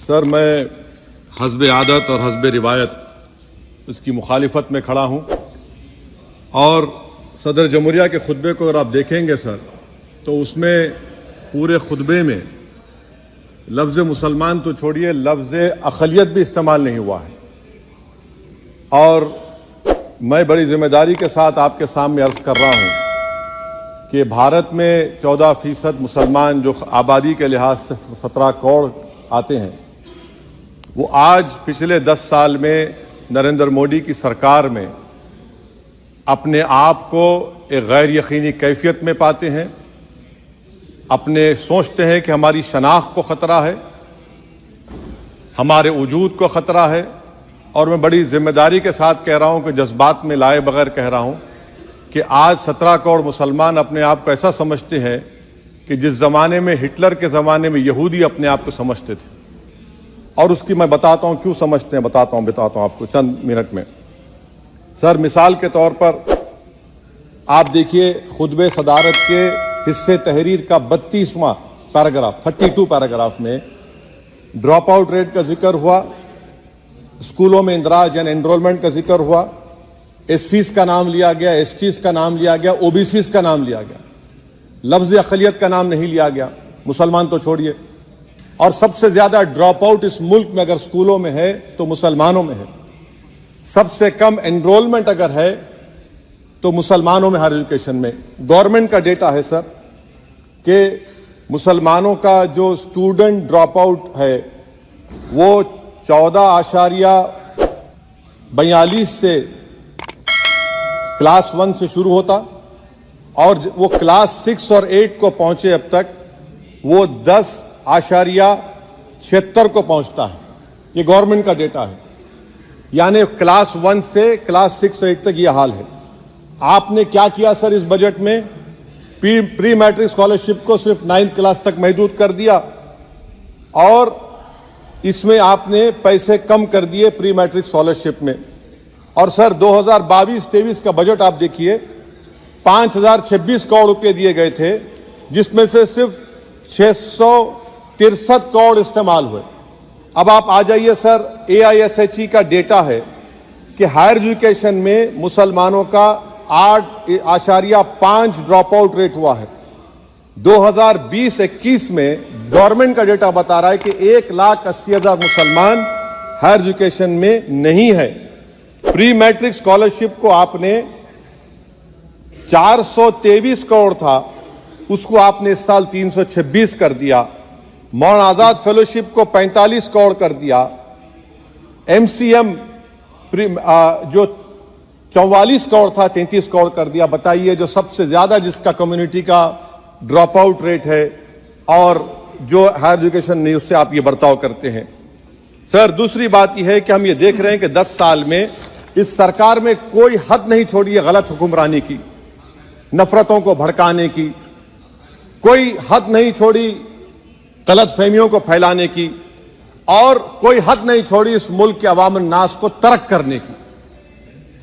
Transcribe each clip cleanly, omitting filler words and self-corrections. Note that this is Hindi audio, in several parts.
सर, मैं हस्ब आदत और हस्ब रिवायत इसकी मुखालिफत में खड़ा हूँ और सदर जमहूरिया के खुतबे को अगर आप देखेंगे सर, तो उसमें पूरे खुतबे में लफ्ज़ मुसलमान तो छोड़िए, लफ्ज़ अक़लियत भी इस्तेमाल नहीं हुआ है। और मैं बड़ी ज़िम्मेदारी के साथ आपके सामने अर्ज़ कर रहा हूँ कि भारत में 14% मुसलमान जो आबादी के लिहाज से 17 करोड़ आते हैं, वो आज पिछले 10 साल में नरेंद्र मोदी की सरकार में अपने आप को एक गैर यकीनी कैफियत में पाते हैं, अपने सोचते हैं कि हमारी शनाख्त को ख़तरा है, हमारे वजूद को ख़तरा है। और मैं बड़ी ज़िम्मेदारी के साथ कह रहा हूँ कि जज्बात में लाए बगैर कह रहा हूँ कि आज 17 करोड़ मुसलमान अपने आप को ऐसा समझते हैं कि जिस ज़माने में हिटलर के ज़माने में यहूदी अपने आप को समझते थे। और उसकी मैं बताता हूँ क्यों समझते हैं, बताता हूँ आपको चंद मिनट में। सर, मिसाल के तौर पर आप देखिए खुतबे सदारत के हिस्से तहरीर का 32वां पैराग्राफ 32 पैराग्राफ में ड्रॉप आउट रेट का जिक्र हुआ, स्कूलों में इंदराज यानी एनरोलमेंट का जिक्र हुआ, एससीज का नाम लिया गया, एसटीज का नाम लिया गया, ओबीसीज का नाम लिया गया, लफ्ज़ अक़लियत का नाम नहीं लिया गया, मुसलमान तो छोड़िए। और सबसे ज़्यादा ड्रॉप आउट इस मुल्क में अगर स्कूलों में है तो मुसलमानों में है। सबसे कम एनरोलमेंट अगर है तो मुसलमानों में हायर एजुकेशन में। गवर्नमेंट का डेटा है सर कि मुसलमानों का जो स्टूडेंट ड्रॉप आउट है वो 14.42 से क्लास 1 से शुरू होता और वो क्लास 6 और 8 को पहुंचे अब तक वो 10.76 को पहुंचता है। ये गवर्नमेंट का डेटा है, यानी क्लास 1 से क्लास 6 से 8 तक ये हाल है। आपने क्या किया सर इस बजट में? प्री मैट्रिक स्कॉलरशिप को सिर्फ 9th क्लास तक महदूद कर दिया और इसमें आपने पैसे कम कर दिए प्री मैट्रिक स्कॉलरशिप में। और सर 2022-23 का बजट आप देखिए, 5026 करोड़ रुपए दिए गए थे, जिसमें से सिर्फ 663 करोड़ इस्तेमाल हुए। अब आप आ जाइए सर, AISHE का डेटा है कि हायर एजुकेशन में मुसलमानों का 8.5 ड्रॉप आउट रेट हुआ है। 2020-21 में गवर्नमेंट का डेटा बता रहा है कि 1,80,000 मुसलमान हायर एजुकेशन में नहीं है। प्री मैट्रिक स्कॉलरशिप को आपने 423 करोड़ था, उसको आपने इस साल 326 कर दिया। मौन आज़ाद फेलोशिप को 45 करोड़ कर दिया। MCM जो 44 करोड़ था 33 करोड़ कर दिया। बताइए, जो सबसे ज्यादा जिसका कम्युनिटी का ड्रॉप आउट रेट है और जो हायर एजुकेशन नहीं, उससे आप ये बर्ताव करते हैं। सर, दूसरी बात यह है कि हम ये देख रहे हैं कि 10 साल में इस सरकार में कोई हद नहीं छोड़ी है गलत हुक्मरानी की, नफरतों को भड़काने की, कोई हद नहीं छोड़ी गलत फहमियों को फैलाने की, और कोई हद नहीं छोड़ी इस मुल्क के अवाम नास को तर्क करने की।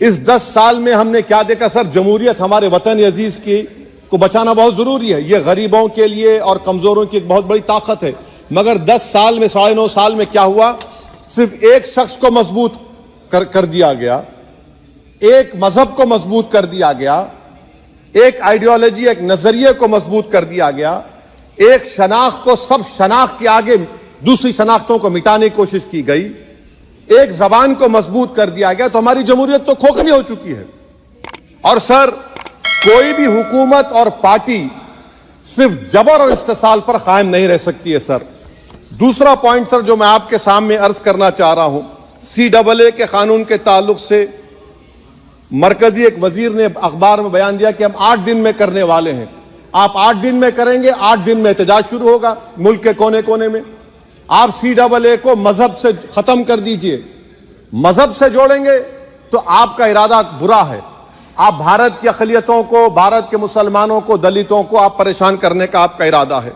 इस 10 साल में हमने क्या देखा सर? जमहूरियत हमारे वतन अजीज की को बचाना बहुत जरूरी है, ये गरीबों के लिए और कमजोरों की एक बहुत बड़ी ताकत है। मगर 10 साल में 9.5 साल में क्या हुआ? सिर्फ एक शख्स को मजबूत कर दिया गया, एक मजहब को मजबूत कर दिया गया, एक आइडियोलॉजी, एक नजरिए को मजबूत कर दिया गया, एक शनाख्त को सब शनाख्त के आगे दूसरी शनाख्तों को मिटाने की कोशिश की गई, एक जबान को मजबूत कर दिया गया। तो हमारी जमहूरियत तो खोखली हो चुकी है। और सर, कोई भी हुकूमत और पार्टी सिर्फ जबर और इस्तेसाल पर कायम नहीं रह सकती है सर। दूसरा पॉइंट सर जो मैं आपके सामने अर्ज करना चाह रहा हूं, CAA के कानून के ताल्लुक से मरकजी एक वजीर ने अखबार में बयान दिया कि हम 8 दिन में करने वाले हैं। आप 8 दिन में करेंगे, 8 दिन में एहतजाज शुरू होगा मुल्क के कोने कोने में। आप CAA को मजहब से खत्म कर दीजिए, मजहब से जोड़ेंगे तो आपका इरादा बुरा है। आप भारत की अक़लियतों को, भारत के मुसलमानों को, दलितों को आप परेशान करने का आपका इरादा है।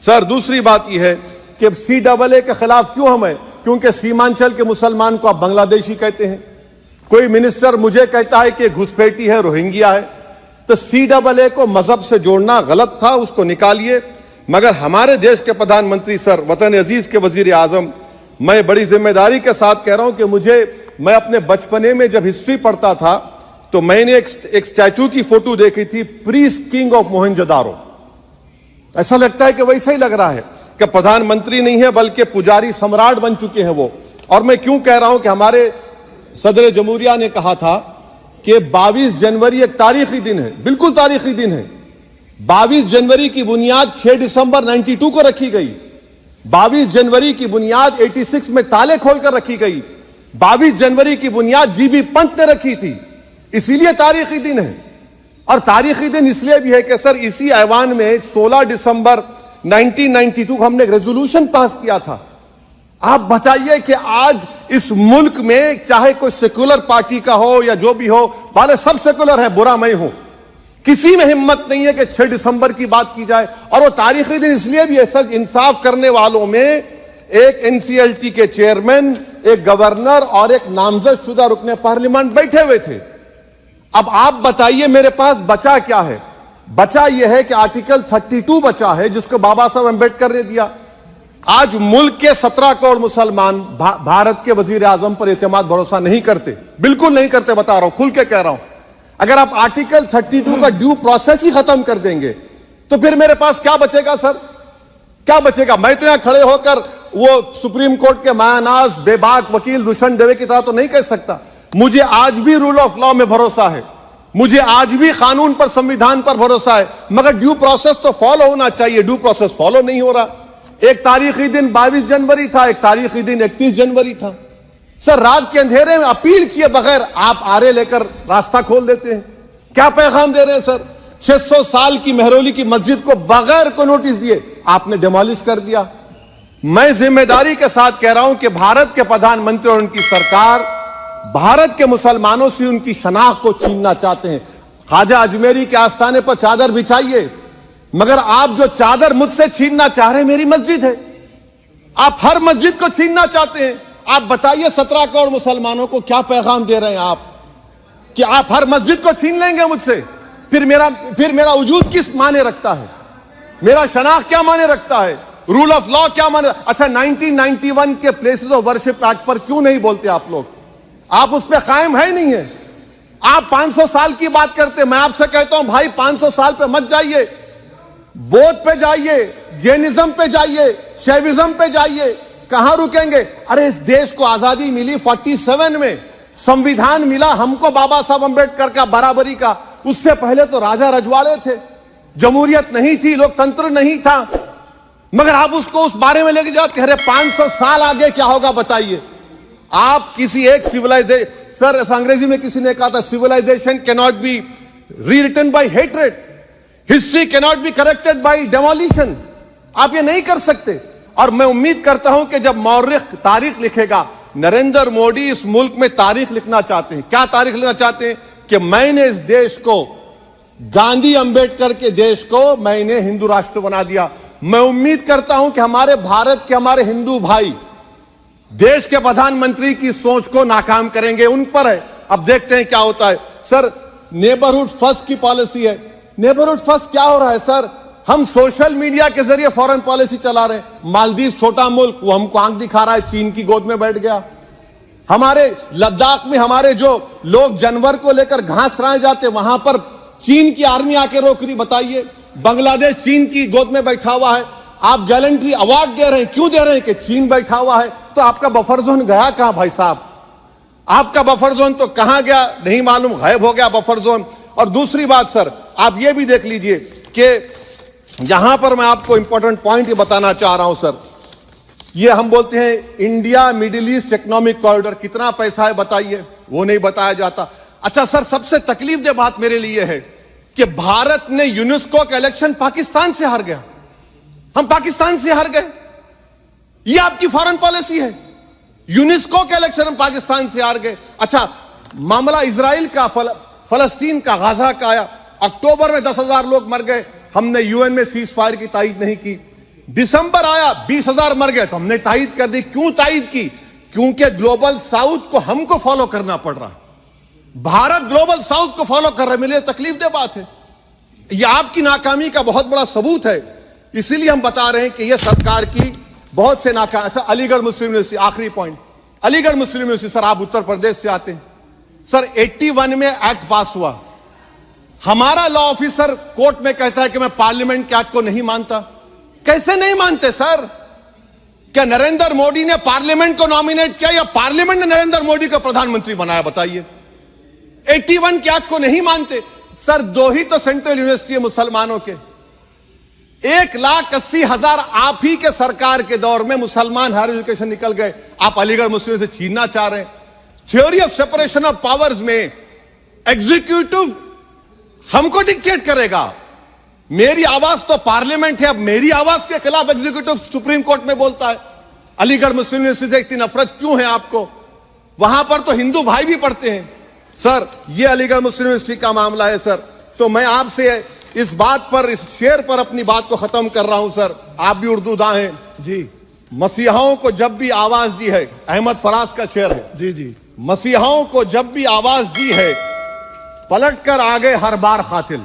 सर, दूसरी बात यह है कि CAA के खिलाफ क्यों हम हैं? क्योंकि सीमांचल के मुसलमान को आप बांग्लादेशी कहते हैं। कोई मिनिस्टर मुझे कहता है कि घुसपैठी है, रोहिंग्या है। तो CAA को मजहब से जोड़ना गलत था, उसको निकालिए। मगर हमारे देश के प्रधानमंत्री सर, वतन अजीज के वजीर आजम मैं बड़ी जिम्मेदारी के साथ कह रहा हूं कि मैं अपने बचपने में जब हिस्ट्री पढ़ता था तो मैंने एक स्टैचू की फोटो देखी थी, प्रीस्ट किंग ऑफ मोहनजोदारो। ऐसा लगता है कि वैसा ही लग रहा है कि प्रधानमंत्री नहीं है बल्कि पुजारी सम्राट बन चुके हैं वो। और मैं क्यों कह रहा हूं कि हमारे सदर जमहूरिया ने कहा था कि 22 जनवरी एक तारीखी दिन है, बिल्कुल तारीखी दिन है। 22 जनवरी की बुनियाद 6 दिसंबर 92 को रखी गई। 22 जनवरी की बुनियाद 86 में ताले खोलकर रखी गई। 22 जनवरी की बुनियाद जीबी पंत ने रखी थी, इसीलिए तारीखी दिन है। और तारीखी दिन इसलिए भी है कि सर इसी ऐवान में 16 दिसंबर 1992 को हमने एक रेजोल्यूशन पास किया था। आप बताइए कि आज इस मुल्क में चाहे कोई सेकुलर पार्टी का हो या जो भी हो, वाले सब सेकुलर है, बुरा मैं हूं, किसी में हिम्मत नहीं है कि 6 दिसंबर की बात की जाए। और वो तारीखी दिन इसलिए भी है सर, इंसाफ करने वालों में एक एनसीएलटी के चेयरमैन, एक गवर्नर और एक नामजद शुदा रुकने पार्लियामेंट बैठे हुए थे। अब आप बताइए मेरे पास बचा क्या है? बचा यह है कि आर्टिकल 32 बचा है जिसको बाबा साहब अंबेडकर ने दिया। आज मुल्क के 17 करोड़ मुसलमान भारत के वजीर आजम पर एतमाद भरोसा नहीं करते, बिल्कुल नहीं करते, बता रहा हूं, खुल के कह रहा हूं। अगर आप आर्टिकल 32 का ड्यू प्रोसेस ही खत्म कर देंगे तो फिर मेरे पास क्या बचेगा सर? क्या बचेगा? मैं तो यहां खड़े होकर वो सुप्रीम कोर्ट के मायानाज बेबाक वकील दुष्यंत दवे की तरह तो नहीं कह सकता। मुझे आज भी रूल ऑफ लॉ में भरोसा है, मुझे आज भी कानून पर, संविधान पर भरोसा है, मगर ड्यू प्रोसेस तो फॉलो होना चाहिए। ड्यू प्रोसेस फॉलो नहीं हो रहा। एक तारीखी दिन 22 जनवरी था, एक तारीखी दिन 31 जनवरी था। सर रात के अंधेरे में अपील किए बगैर आप आरे लेकर रास्ता खोल देते हैं। क्या पैगाम दे रहे हैं सर? 600 साल की मेहरौली की मस्जिद को बगैर को नोटिस दिए आपने डिमोलिश कर दिया। मैं जिम्मेदारी के साथ कह रहा हूं कि भारत के प्रधानमंत्री और उनकी सरकार भारत के मुसलमानों से उनकी शनाख्त को छीनना चाहते हैं। ख्वाजा अजमेरी के आस्थाने पर चादर बिछाइए, मगर आप जो चादर मुझसे छीनना चाह रहे हैं मेरी मस्जिद है, आप हर मस्जिद को छीनना चाहते हैं। आप बताइए 17 करोड़ मुसलमानों को क्या पैगाम दे रहे हैं आप कि आप हर मस्जिद को छीन लेंगे मुझसे? फिर मेरा वजूद किस माने रखता है? मेरा शनाख्त क्या माने रखता है? रूल ऑफ लॉ क्या माने? अच्छा 1991 के प्लेसेस ऑफ वर्शिप एक्ट पर क्यों नहीं बोलते आप लोग? आप उस पर कायम है नहीं है। आप 500 साल की बात करते, मैं आपसे कहता हूं भाई 500 साल पे मत जाइए, बौद्ध पे जाइए, जैनिज्म पे जाइए, शैविज्म पे जाइए, कहां रुकेंगे? अरे इस देश को आजादी मिली 47 में, संविधान मिला हमको बाबा साहब अंबेडकर का बराबरी का। उससे पहले तो राजा रजवाड़े थे, जमहूरियत नहीं थी, लोकतंत्र नहीं था, मगर आप उसको उस बारे में लेके जाते। अरे 500 साल आगे क्या होगा बताइए? आप किसी एक सिविलाइजेशन, सर अंग्रेजी में किसी ने कहा था civilization can not be rewritten by hatred, history can not be corrected by demolition. आप ये नहीं कर सकते। और मैं उम्मीद करता हूं कि जब मौर्ख तारीख लिखेगा, नरेंद्र मोदी इस मुल्क में तारीख लिखना चाहते हैं। क्या तारीख लिखना चाहते हैं? कि मैंने इस देश को, गांधी अंबेडकर के देश को मैंने हिंदू राष्ट्र बना दिया। मैं उम्मीद करता हूं कि हमारे भारत के हमारे हिंदू भाई देश के प्रधानमंत्री की सोच को नाकाम करेंगे, उन पर है। अब देखते हैं क्या होता है। सर नेबरहुड फर्स्ट की पॉलिसी है। नेबरहुड फर्स्ट क्या हो रहा है सर? हम सोशल मीडिया के जरिए फॉरेन पॉलिसी चला रहे हैं। मालदीव छोटा मुल्क, वो हमको आंख दिखा रहा है, चीन की गोद में बैठ गया। हमारे लद्दाख में हमारे जो लोग जानवर को लेकर घास चराए जाते, वहां पर चीन की आर्मी आके रोक रही। बताइए, बांग्लादेश चीन की गोद में बैठा हुआ है। आप गैलेंट्री अवार्ड दे रहे हैं, क्यों दे रहे हैं? कि चीन बैठा हुआ है। तो आपका बफर जोन गया कहां भाई साहब? आपका बफर जोन तो कहां गया नहीं मालूम, गायब हो गया बफर जोन। और दूसरी बात सर, आप ये भी देख लीजिए कि यहां पर मैं आपको इंपॉर्टेंट पॉइंट ये बताना चाह रहा हूं सर। ये हम बोलते हैं India middle east economic corridor, कितना पैसा है बताइए? वो नहीं बताया जाता। अच्छा सर, सबसे तकलीफ दे बात मेरे लिए है कि भारत ने यूनेस्को का इलेक्शन पाकिस्तान से हार गया। हम पाकिस्तान से हार गए, ये आपकी फॉरेन पॉलिसी है। यूनेस्को के इलेक्शन हम पाकिस्तान से हार गए। अच्छा, मामला इजराइल का, फलस्तीन का, गाजा का आया, अक्टूबर में 10,000 लोग मर गए, हमने यूएन में सीज फायर की तायीद नहीं की। दिसंबर आया, 20,000 मर गए, तो हमने तायीद कर दी। क्यों तायीद की? क्योंकि ग्लोबल साउथ को हमको फॉलो करना पड़ रहा है। भारत ग्लोबल साउथ को फॉलो कर रहा है। मेरे लिए तकलीफ दे बात है। यह आपकी नाकामी का बहुत बड़ा सबूत है। इसीलिए हम बता रहे हैं कि यह सरकार की बहुत से नाका सर, अलीगढ़ मुस्लिम यूनिवर्सिटी, आखिरी पॉइंट, अलीगढ़ मुस्लिम यूनिवर्सिटी, सर आप उत्तर प्रदेश से आते हैं सर, 81 में एक्ट पास हुआ, हमारा लॉ ऑफिसर कोर्ट में कहता है कि मैं पार्लियामेंट के एक्ट को नहीं मानता। कैसे नहीं मानते सर? क्या नरेंद्र मोदी ने पार्लियामेंट को नॉमिनेट किया या पार्लियामेंट ने नरेंद्र मोदी को प्रधानमंत्री बनाया? बताइए। 81 के एक्ट को नहीं मानते सर। 2 ही तो सेंट्रल यूनिवर्सिटी है मुसलमानों के, 1,80,000 आप ही के सरकार के दौर में मुसलमान हायर एजुकेशन निकल गए। आप अलीगढ़ मुस्लिम से छीनना चाह रहे हैं। Theory of separation of powers में एग्जीक्यूटिव हमको डिक्टेट करेगा। मेरी आवाज तो पार्लियामेंट है, अब मेरी आवाज के खिलाफ एग्जीक्यूटिव सुप्रीम कोर्ट में बोलता है। अलीगढ़ मुस्लिम यूनिवर्सिटी से इतनी नफरत क्यों है आपको? वहां पर तो हिंदू भाई भी पढ़ते हैं सर। ये अलीगढ़ मुस्लिम यूनिवर्सिटी का मामला है सर। तो मैं आपसे इस बात पर, इस शेर पर अपनी बात को खत्म कर रहा हूं सर। आप भी उर्दू दां हैं जी। मसीहाओं को जब भी आवाज दी है, अहमद फराज का शेर है जी जी। मसीहाओं को जब भी आवाज दी है, पलट कर आ गए हर बार कातिल।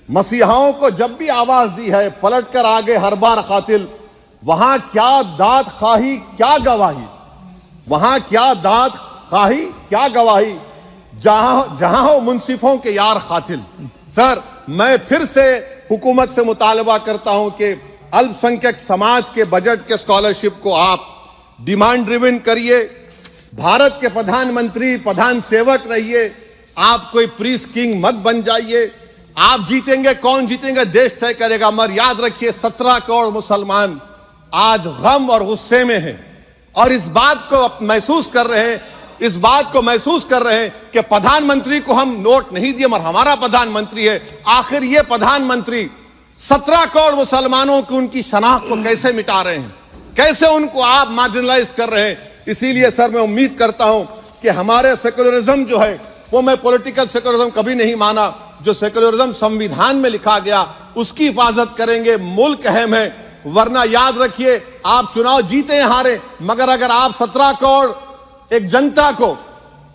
मसीहाओं को जब भी आवाज दी है, पलट कर आ गए हर बार कातिल। वहां क्या दाद खाही क्या गवाही, वहां क्या दाद खाही क्या गवाही, जहां हो मुंसिफों के यार कातिल। सर मैं फिर से हुकूमत से मुतालबा करता हूं कि अल्पसंख्यक समाज के बजट के स्कॉलरशिप को आप डिमांड ड्रिवन करिए। भारत के प्रधानमंत्री प्रधान सेवक रहिए। आप कोई प्रीस किंग मत बन जाइए। आप जीतेंगे, कौन जीतेंगे देश तय करेगा। मगर याद रखिए 17 करोड़ मुसलमान आज गम और गुस्से में हैं और इस बात को महसूस कर रहे हैं, इस बात को महसूस कर रहे हैं कि प्रधानमंत्री को हम नोट नहीं दिए मगर हमारा प्रधानमंत्री है। आखिर ये प्रधानमंत्री 17 करोड़ मुसलमानों की उनकी शनाख्त को कैसे मिटा रहे हैं, कैसे उनको आप मार्जिनलाइज कर रहे हैं। इसीलिए सर मैं उम्मीद करता हूं कि हमारे सेक्युलरिज्म जो है वो, मैं पॉलिटिकल सेक्युलरिज्म कभी नहीं माना, जो सेक्युलरिज्म संविधान में लिखा गया उसकी हिफाजत करेंगे। मुल्क अहम है। वरना याद रखिए आप चुनाव जीते हैं हारे, मगर अगर आप 17 करोड़ एक जनता को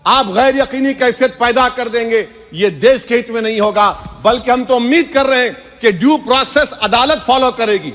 आप गैर यकीनी कैफियत पैदा कर देंगे, ये देश के हित में नहीं होगा। बल्कि हम तो उम्मीद कर रहे हैं कि ड्यू प्रोसेस अदालत फॉलो करेगी।